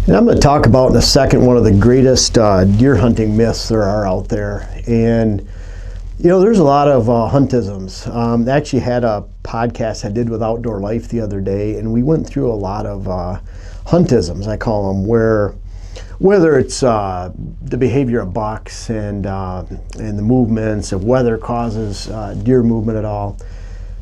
And I'm going to talk about in a second one of the greatest deer hunting myths there are out there. And you know, there's a lot of huntisms. I actually had a podcast I did with Outdoor Life the other day, and we went through a lot of huntisms, I call them, where whether it's the behavior of bucks and the movements of weather causes deer movement at all.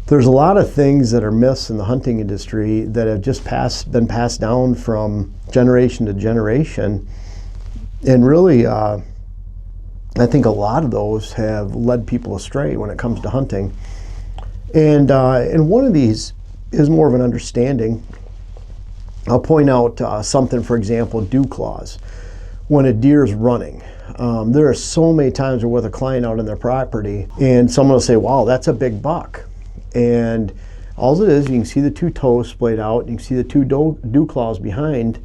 There's a lot of things that are myths in the hunting industry that have just been passed down from generation to generation, and really I think a lot of those have led people astray when it comes to hunting. And one of these is more of an understanding. I'll point out something, for example, dew claws. When a deer is running, there are so many times we're with a client out on their property and someone will say, wow, that's a big buck. And all it is, you can see the two toes splayed out, you can see the two dew claws behind,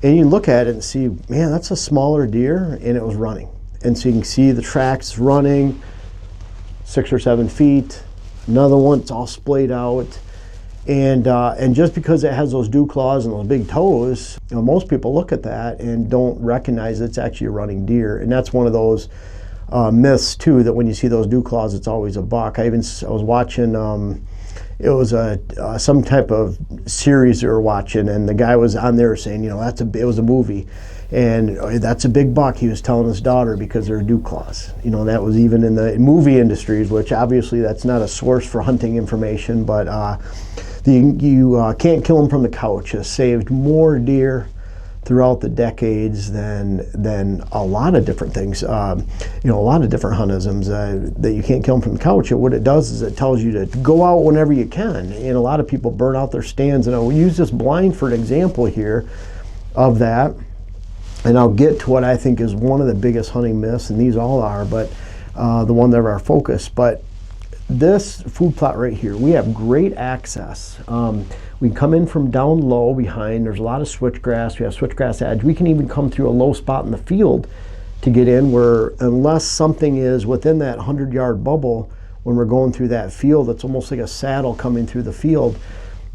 and you look at it and see, man, that's a smaller deer, and it was running. And so you can see the tracks running 6 or 7 feet. Another one, it's all splayed out. And just because it has those dew claws and those big toes, you know, most people look at that and don't recognize it's actually a running deer. And that's one of those myths too, that when you see those dew claws, it's always a buck. I was watching, it was some type of series they were watching, and the guy was on there saying, you know, it was a movie. And that's a big buck, he was telling his daughter, because they're dew claws. You know, that was even in the movie industries, which obviously that's not a source for hunting information, but you can't kill them from the couch has saved more deer throughout the decades than a lot of different things. You know, a lot of different huntisms that you can't kill them from the couch. What it does is it tells you to go out whenever you can. And a lot of people burn out their stands. And I'll use this blind for an example here of that. And I'll get to what I think is one of the biggest hunting myths, and these all are, but the one that are our focus. But this food plot right here, we have great access. We can come in from down low behind. There's a lot of switchgrass. We have switchgrass edge. We can even come through a low spot in the field to get in, where unless something is within that 100-yard bubble, when we're going through that field, it's almost like a saddle coming through the field,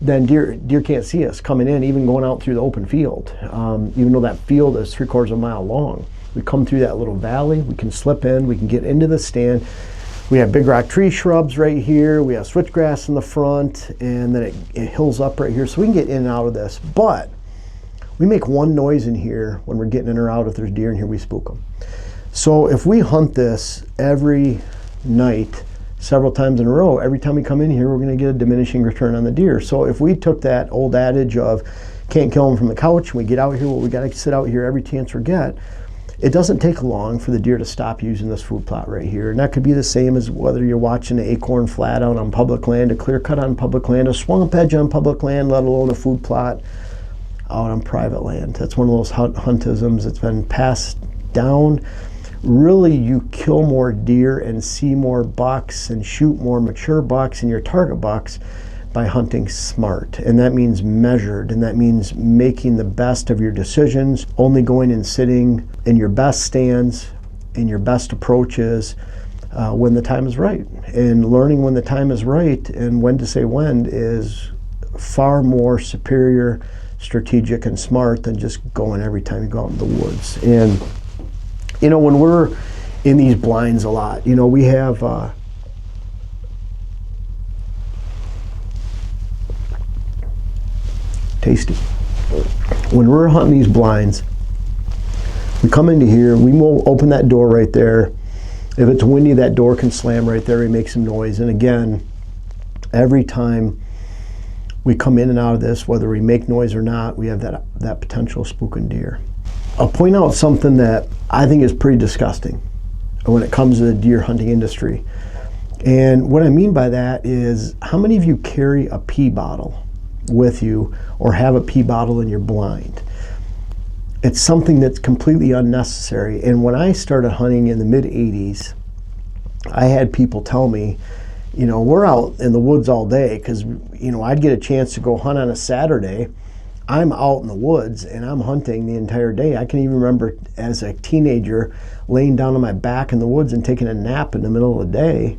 then deer can't see us coming in, even going out through the open field. Even though that field is 3/4 of a mile long. We come through that little valley, we can slip in, we can get into the stand. We have big rock tree shrubs right here, we have switchgrass in the front, and then it hills up right here, so we can get in and out of this. But we make one noise in here when we're getting in or out. If there's deer in here, we spook them. So if we hunt this every night, several times in a row, every time we come in here, we're going to get a diminishing return on the deer. So if we took that old adage of can't kill them from the couch, and we get out here, well, we got to sit out here every chance we get, it doesn't take long for the deer to stop using this food plot right here. And that could be the same as whether you're watching an acorn flat out on public land, a clear cut on public land, a swamp edge on public land, let alone a food plot out on private land. That's one of those huntisms that's been passed down. Really, you kill more deer and see more bucks and shoot more mature bucks and your target bucks by hunting smart. And that means measured, and that means making the best of your decisions, only going and sitting in your best stands, in your best approaches when the time is right. And learning when the time is right and when to say when is far more superior, strategic, and smart than just going every time you go out in the woods. And you know, when we're in these blinds a lot, you know, we have tasty. When we're hunting these blinds, we come into here, we will open that door right there. If it's windy, that door can slam right there and make some noise. And again, every time we come in and out of this, whether we make noise or not, we have that potential spooking deer. I'll point out something that I think is pretty disgusting when it comes to the deer hunting industry. And what I mean by that is, how many of you carry a pee bottle with you or have a pee bottle in your blind? It's something that's completely unnecessary. And when I started hunting in the mid-'80s, I had people tell me, you know, we're out in the woods all day, because, you know, I'd get a chance to go hunt on a Saturday. I'm out in the woods and I'm hunting the entire day. I can even remember as a teenager laying down on my back in the woods and taking a nap in the middle of the day.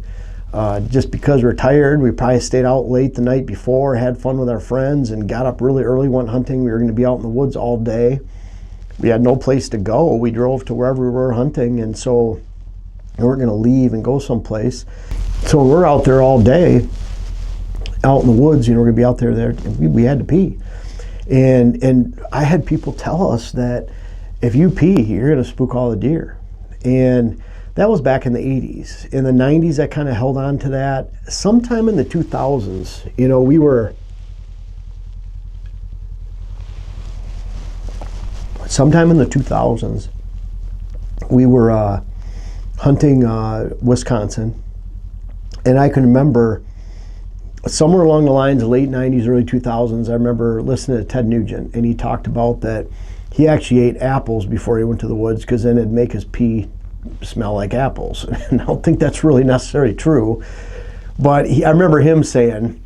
Just because we're tired, we probably stayed out late the night before, had fun with our friends, and got up really early, went hunting. We were going to be out in the woods all day. we had no place to go. We drove to wherever we were hunting, and so we weren't going to leave and go someplace. So we're out there all day, out in the woods. We're going to be out there. And we had to pee, and I had people tell us that if you pee, you're going to spook all the deer, and that was back in the 80s. In the 90s, I kind of held on to that. Sometime in the 2000s, we were. Sometime in the 2000s, we were hunting Wisconsin, and I can remember somewhere along the lines of late 90s, early 2000s, I remember listening to Ted Nugent, and he talked about that he actually ate apples before he went to the woods because then it'd make his pee smell like apples. And I don't think that's really necessarily true, but I remember him saying,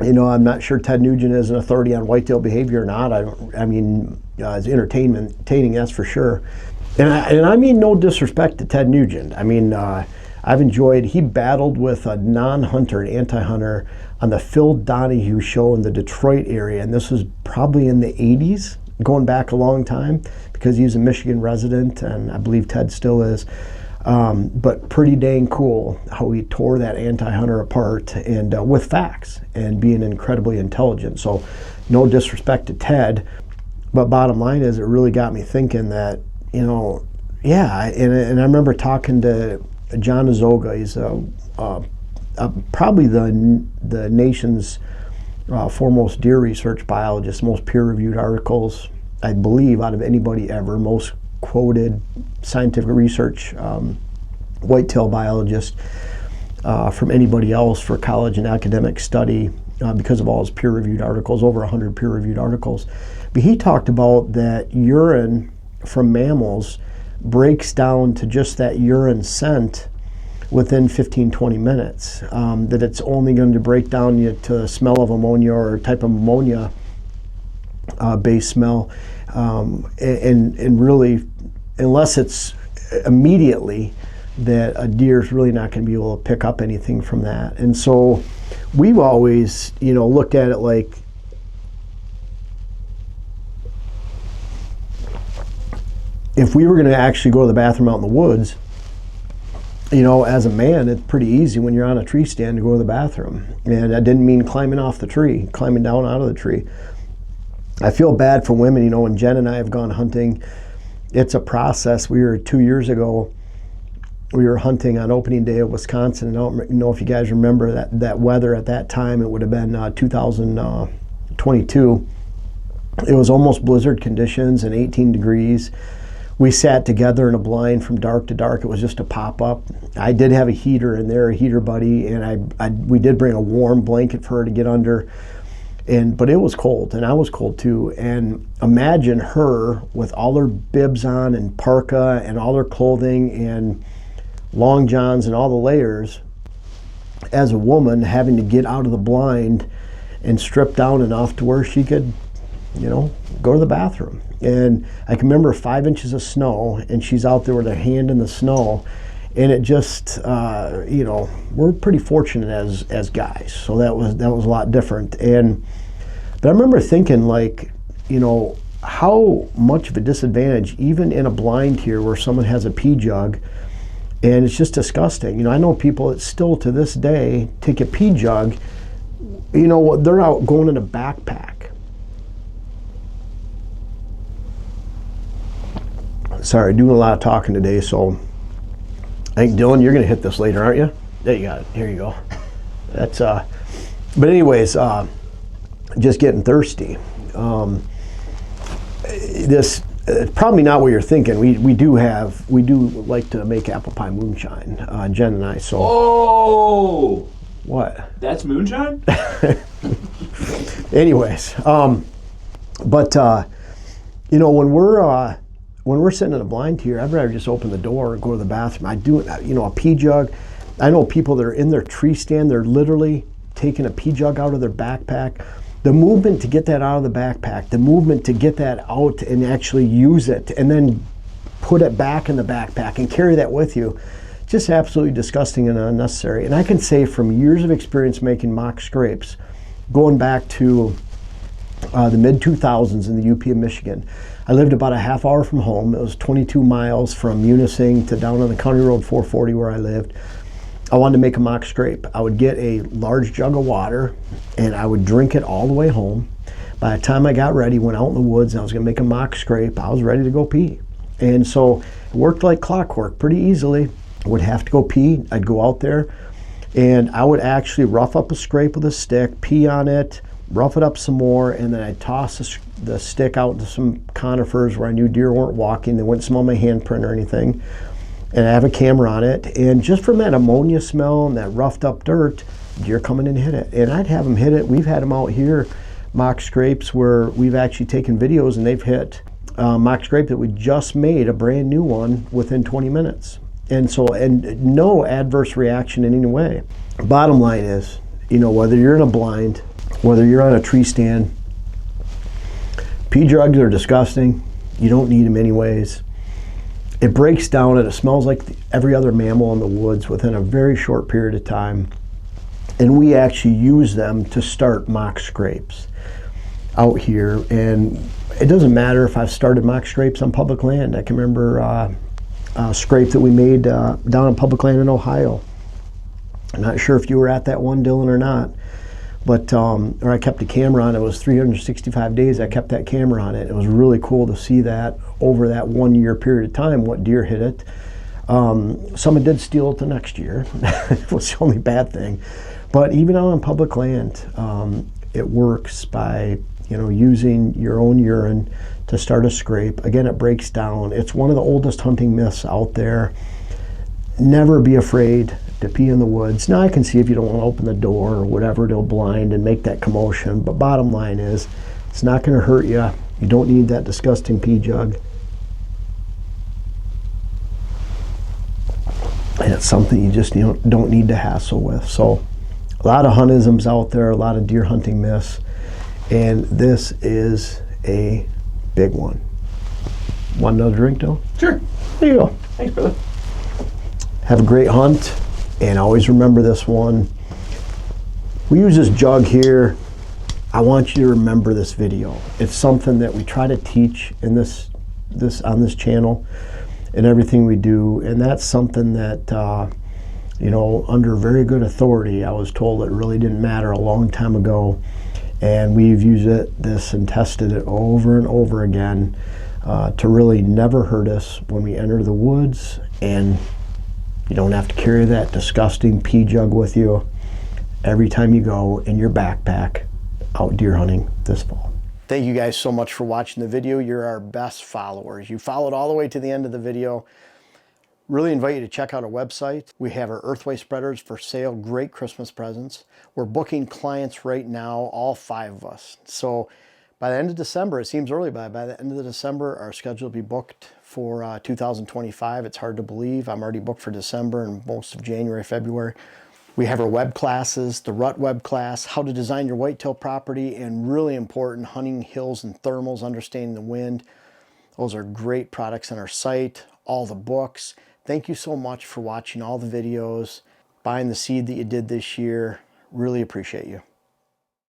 I'm not sure Ted Nugent is an authority on whitetail behavior or not. It's entertaining, that's for sure. And I mean no disrespect to Ted Nugent. I've enjoyed, he battled with a non-hunter, an anti-hunter, on the Phil Donahue show in the Detroit area, and this was probably in the 80s, going back a long time, because he was a Michigan resident, and I believe Ted still is. But pretty dang cool how he tore that anti-hunter apart, and with facts, and being incredibly intelligent. So no disrespect to Ted, but bottom line is it really got me thinking that, yeah, and I remember talking to John Azoga. He's probably the nation's foremost deer research biologist, most peer-reviewed articles, I believe, out of anybody ever, most quoted scientific research whitetail biologist from anybody else for college and academic study because of all his peer-reviewed articles, over 100 peer-reviewed articles. But he talked about that urine from mammals breaks down to just that urine scent within 15-20 minutes, that it's only going to break down to the smell of ammonia or type of ammonia based smell, and really, unless it's immediately, that a deer is really not going to be able to pick up anything from that. And so we've always looked at it like, if we were going to actually go to the bathroom out in the woods, as a man, it's pretty easy when you're on a tree stand to go to the bathroom. And I didn't mean climbing off the tree, climbing down out of the tree. I feel bad for women, when Jen and I have gone hunting, it's a process. 2 years ago, we were hunting on opening day of Wisconsin, and I don't know if you guys remember that weather at that time. It would have been 2022. It was almost blizzard conditions and 18 degrees. We sat together in a blind from dark to dark. It was just a pop-up. I did have a heater in there, a heater buddy, and we did bring a warm blanket for her to get under. But it was cold, and I was cold too. And imagine her with all her bibs on and parka and all her clothing and long johns and all the layers, as a woman having to get out of the blind and strip down enough to where she could, go to the bathroom. And I can remember 5 inches of snow, and she's out there with her hand in the snow, and it just, we're pretty fortunate as guys, so that was a lot different. But I remember thinking, how much of a disadvantage, even in a blind here where someone has a pee jug, and it's just disgusting. I know people that still to this day take a pee jug, they're out going in a backpack. Sorry, doing a lot of talking today, so I think, Dylan, you're going to hit this later, aren't you? There you got it. Here you go. That's but anyways, just getting thirsty. This probably not what you're thinking. We do like to make apple pie moonshine, Jen and I. So. Oh. What? That's moonshine. Anyways, but when we're sitting in a blind here, I'd rather just open the door and go to the bathroom. I do, a pee jug. I know people that are in their tree stand, they're literally taking a pee jug out of their backpack. The movement to get that out of the backpack, the movement to get that out and actually use it and then put it back in the backpack and carry that with you, just absolutely disgusting and unnecessary. And I can say from years of experience making mock scrapes, going back to the mid-2000s in the UP of Michigan. I lived about a half hour from home. It was 22 miles from Munising to down on the County Road 440 where I lived. I wanted to make a mock scrape. I would get a large jug of water and I would drink it all the way home. By the time I got ready, went out in the woods and I was gonna make a mock scrape, I was ready to go pee. And so it worked like clockwork pretty easily. I would have to go pee, I'd go out there and I would actually rough up a scrape with a stick, pee on it, rough it up some more, and then I'd toss the stick out into some conifers where I knew deer weren't walking. They wouldn't smell my handprint or anything. And I have a camera on it, and just from that ammonia smell and that roughed up dirt, deer come in and hit it. And I'd have them hit it. We've had them out here, mock scrapes, where we've actually taken videos and they've hit mock scrape that we just made, a brand new one, within 20 minutes. And so, and no adverse reaction in any way. Bottom line is, you know, whether you're in a blind, whether you're on a tree stand, pea jugs are disgusting. You don't need them anyways. It breaks down and it smells like every other mammal in the woods within a very short period of time. And we actually use them to start mock scrapes out here. And it doesn't matter if I've started mock scrapes on public land. I can remember a scrape that we made down on public land in Ohio. I'm not sure if you were at that one, Dylan, or not. But, or I kept a camera on it. It was 365 days I kept that camera on it. It was really cool to see that over that 1 year period of time, what deer hit it. Someone did steal it the next year. It was the only bad thing. But even out on public land, it works by, you know, using your own urine to start a scrape. Again, it breaks down. It's one of the oldest hunting myths out there. Never be afraid to pee in the woods. Now I can see if you don't want to open the door or whatever, it'll blind and make that commotion. But bottom line is, it's not going to hurt you. You don't need that disgusting pee jug. And it's something you just don't need to hassle with. So a lot of huntisms out there, a lot of deer hunting myths, and this is a big one. Want another drink, Dylan? Sure. There you go. Thanks, brother. Have a great hunt, and always remember this one. We use this jug here. I want you to remember this video. It's something that we try to teach in this on this channel and everything we do, and that's something that you know, under very good authority, I was told it really didn't matter a long time ago, and we've used this and tested it over and over again to really never hurt us when we enter the woods, and you don't have to carry that disgusting pee jug with you every time you go in your backpack out deer hunting this fall. Thank you guys so much for watching the video. You're our best followers. You followed all the way to the end of the video. Really invite you to check out our website. We have our earthway spreaders for sale, great Christmas presents. We're booking clients right now, all 5 of us. So by the end of December, it seems early, but by the end of December, our schedule will be booked for 2025. It's hard to believe. I'm already booked for December and most of January, February. We have our web classes, the rut web class, how to design your whitetail property, and really important, hunting hills and thermals, understanding the wind. Those are great products on our site, all the books. Thank you so much for watching all the videos, buying the seed that you did this year. Really appreciate you.